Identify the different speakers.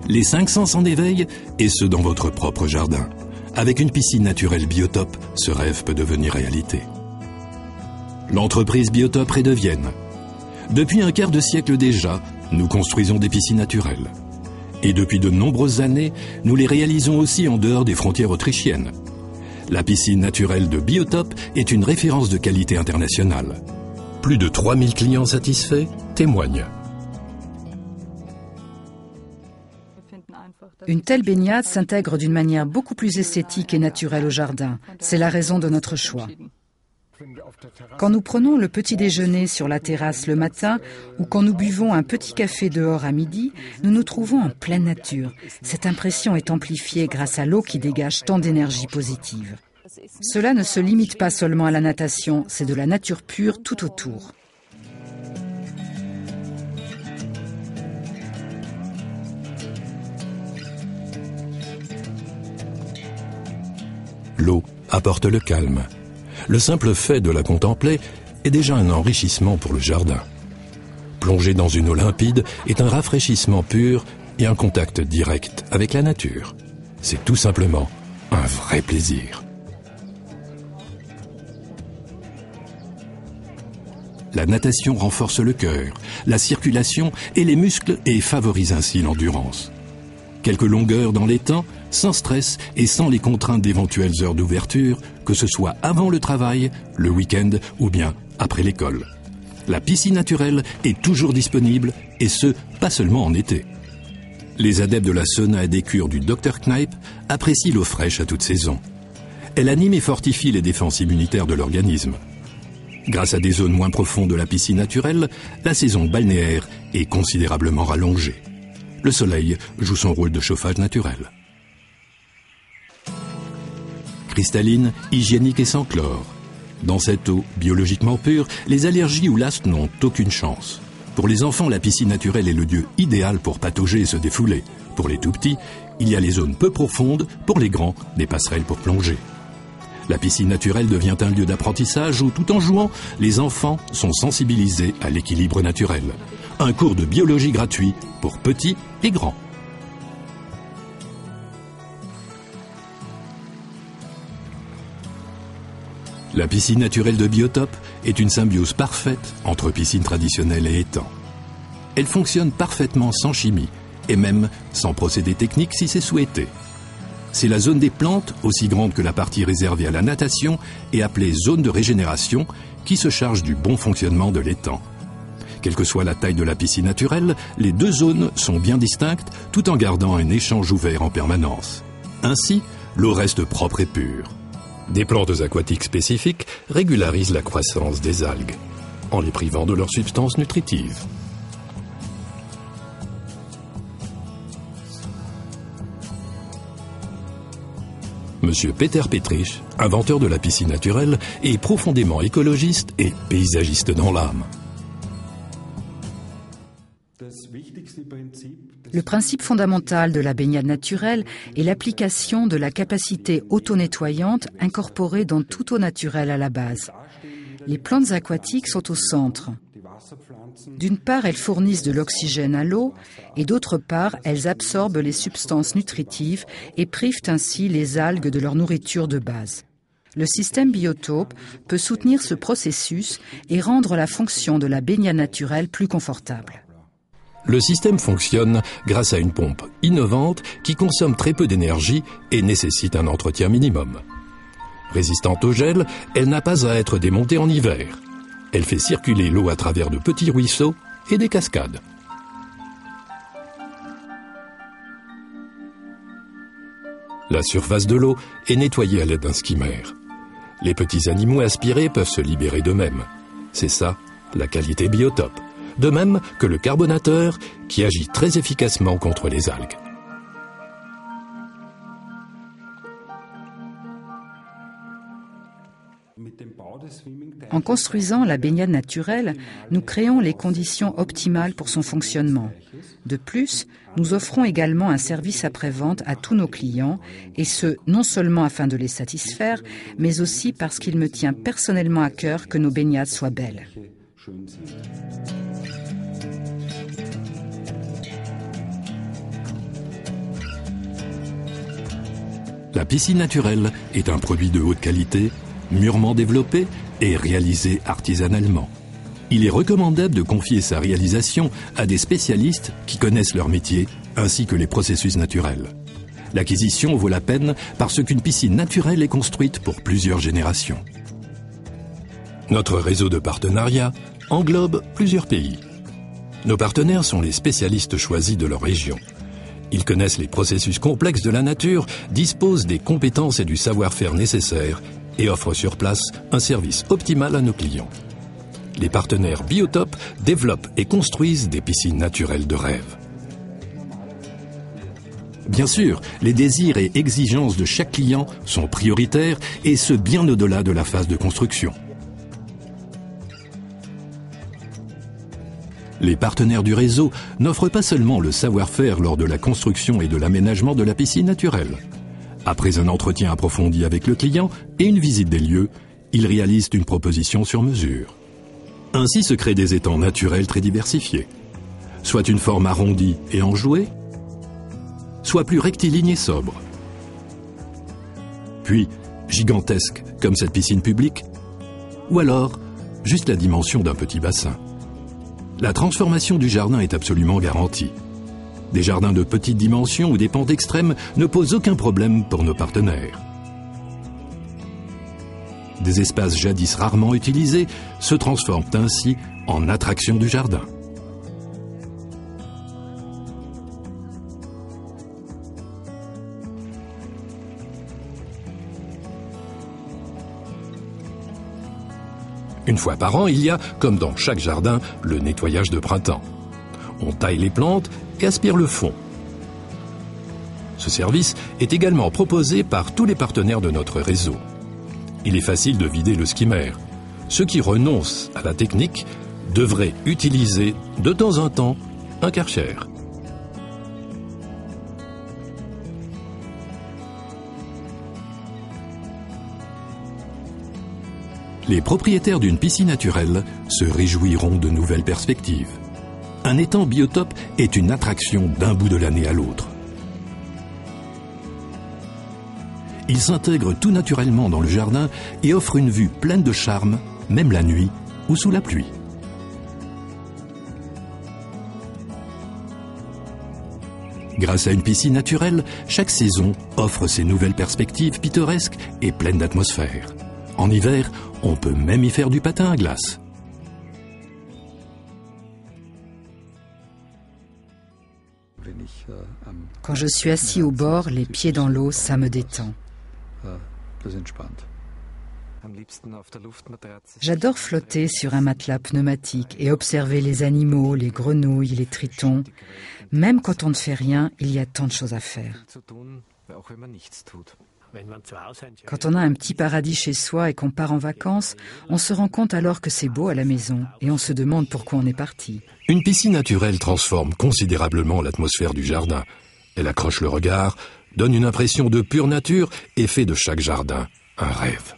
Speaker 1: Les 5 sens en éveil, et ce dans votre propre jardin. Avec une piscine naturelle Biotop, ce rêve peut devenir réalité. L'entreprise Biotop est de Vienne. Depuis un quart de siècle déjà, nous construisons des piscines naturelles. Et depuis de nombreuses années, nous les réalisons aussi en dehors des frontières autrichiennes. La piscine naturelle de Biotop est une référence de qualité internationale. Plus de 3000 clients satisfaits témoignent.
Speaker 2: Une telle baignade s'intègre d'une manière beaucoup plus esthétique et naturelle au jardin. C'est la raison de notre choix. Quand nous prenons le petit déjeuner sur la terrasse le matin ou quand nous buvons un petit café dehors à midi, nous nous trouvons en pleine nature. Cette impression est amplifiée grâce à l'eau qui dégage tant d'énergie positive. Cela ne se limite pas seulement à la natation, c'est de la nature pure tout autour.
Speaker 1: L'eau apporte le calme. Le simple fait de la contempler est déjà un enrichissement pour le jardin. Plonger dans une eau limpide est un rafraîchissement pur et un contact direct avec la nature. C'est tout simplement un vrai plaisir. La natation renforce le cœur, la circulation et les muscles et favorise ainsi l'endurance. Quelques longueurs dans les temps, sans stress et sans les contraintes d'éventuelles heures d'ouverture, que ce soit avant le travail, le week-end ou bien après l'école. La piscine naturelle est toujours disponible et ce, pas seulement en été. Les adeptes de la sauna et des cures du Dr Kneipp apprécient l'eau fraîche à toute saison. Elle anime et fortifie les défenses immunitaires de l'organisme. Grâce à des zones moins profondes de la piscine naturelle, la saison balnéaire est considérablement rallongée. Le soleil joue son rôle de chauffage naturel. Cristalline, hygiénique et sans chlore. Dans cette eau biologiquement pure, les allergies ou l'asthme n'ont aucune chance. Pour les enfants, la piscine naturelle est le lieu idéal pour patauger et se défouler. Pour les tout-petits, il y a les zones peu profondes, pour les grands, des passerelles pour plonger. La piscine naturelle devient un lieu d'apprentissage où, tout en jouant, les enfants sont sensibilisés à l'équilibre naturel. Un cours de biologie gratuit pour petits et grands. La piscine naturelle de Biotop est une symbiose parfaite entre piscine traditionnelle et étang. Elle fonctionne parfaitement sans chimie et même sans procédé technique si c'est souhaité. C'est la zone des plantes, aussi grande que la partie réservée à la natation et appelée zone de régénération, qui se charge du bon fonctionnement de l'étang. Quelle que soit la taille de la piscine naturelle, les deux zones sont bien distinctes tout en gardant un échange ouvert en permanence. Ainsi, l'eau reste propre et pure. Des plantes aquatiques spécifiques régularisent la croissance des algues, en les privant de leurs substances nutritives. Monsieur Peter Petrich, inventeur de la piscine naturelle, est profondément écologiste et paysagiste dans l'âme.
Speaker 2: Le principe fondamental de la baignade naturelle est l'application de la capacité auto-nettoyante incorporée dans toute eau naturelle à la base. Les plantes aquatiques sont au centre. D'une part, elles fournissent de l'oxygène à l'eau et d'autre part, elles absorbent les substances nutritives et privent ainsi les algues de leur nourriture de base. Le système Biotop peut soutenir ce processus et rendre la fonction de la baignade naturelle plus confortable.
Speaker 1: Le système fonctionne grâce à une pompe innovante qui consomme très peu d'énergie et nécessite un entretien minimum. Résistante au gel, elle n'a pas à être démontée en hiver. Elle fait circuler l'eau à travers de petits ruisseaux et des cascades. La surface de l'eau est nettoyée à l'aide d'un skimmer. Les petits animaux aspirés peuvent se libérer d'eux-mêmes. C'est ça, la qualité Biotop. De même que le carbonateur qui agit très efficacement contre les algues.
Speaker 2: En construisant la baignade naturelle, nous créons les conditions optimales pour son fonctionnement. De plus, nous offrons également un service après-vente à tous nos clients, et ce, non seulement afin de les satisfaire, mais aussi parce qu'il me tient personnellement à cœur que nos baignades soient belles.
Speaker 1: La piscine naturelle est un produit de haute qualité, mûrement développé et réalisé artisanalement. Il est recommandable de confier sa réalisation à des spécialistes qui connaissent leur métier ainsi que les processus naturels. L'acquisition vaut la peine parce qu'une piscine naturelle est construite pour plusieurs générations. Notre réseau de partenariats englobe plusieurs pays. Nos partenaires sont les spécialistes choisis de leur région. Ils connaissent les processus complexes de la nature, disposent des compétences et du savoir-faire nécessaires et offrent sur place un service optimal à nos clients. Les partenaires Biotop développent et construisent des piscines naturelles de rêve. Bien sûr, les désirs et exigences de chaque client sont prioritaires et ce bien au-delà de la phase de construction. Les partenaires du réseau n'offrent pas seulement le savoir-faire lors de la construction et de l'aménagement de la piscine naturelle. Après un entretien approfondi avec le client et une visite des lieux, ils réalisent une proposition sur mesure. Ainsi se créent des étangs naturels très diversifiés, soit une forme arrondie et enjouée, soit plus rectiligne et sobre, puis gigantesque comme cette piscine publique, ou alors juste la dimension d'un petit bassin. La transformation du jardin est absolument garantie. Des jardins de petite dimension ou des pentes extrêmes ne posent aucun problème pour nos partenaires. Des espaces jadis rarement utilisés se transforment ainsi en attraction du jardin. Une fois par an, il y a, comme dans chaque jardin, le nettoyage de printemps. On taille les plantes et aspire le fond. Ce service est également proposé par tous les partenaires de notre réseau. Il est facile de vider le skimmer. Ceux qui renoncent à la technique devraient utiliser de temps en temps un Karcher. Les propriétaires d'une piscine naturelle se réjouiront de nouvelles perspectives. Un étang Biotop est une attraction d'un bout de l'année à l'autre. Il s'intègre tout naturellement dans le jardin et offre une vue pleine de charme, même la nuit ou sous la pluie. Grâce à une piscine naturelle, chaque saison offre ses nouvelles perspectives pittoresques et pleines d'atmosphère. En hiver, on peut même y faire du patin à glace.
Speaker 2: Quand je suis assis au bord, les pieds dans l'eau, ça me détend. J'adore flotter sur un matelas pneumatique et observer les animaux, les grenouilles, les tritons. Même quand on ne fait rien, il y a tant de choses à faire. Quand on a un petit paradis chez soi et qu'on part en vacances, on se rend compte alors que c'est beau à la maison et on se demande pourquoi on est parti.
Speaker 1: Une piscine naturelle transforme considérablement l'atmosphère du jardin. Elle accroche le regard, donne une impression de pure nature et fait de chaque jardin un rêve.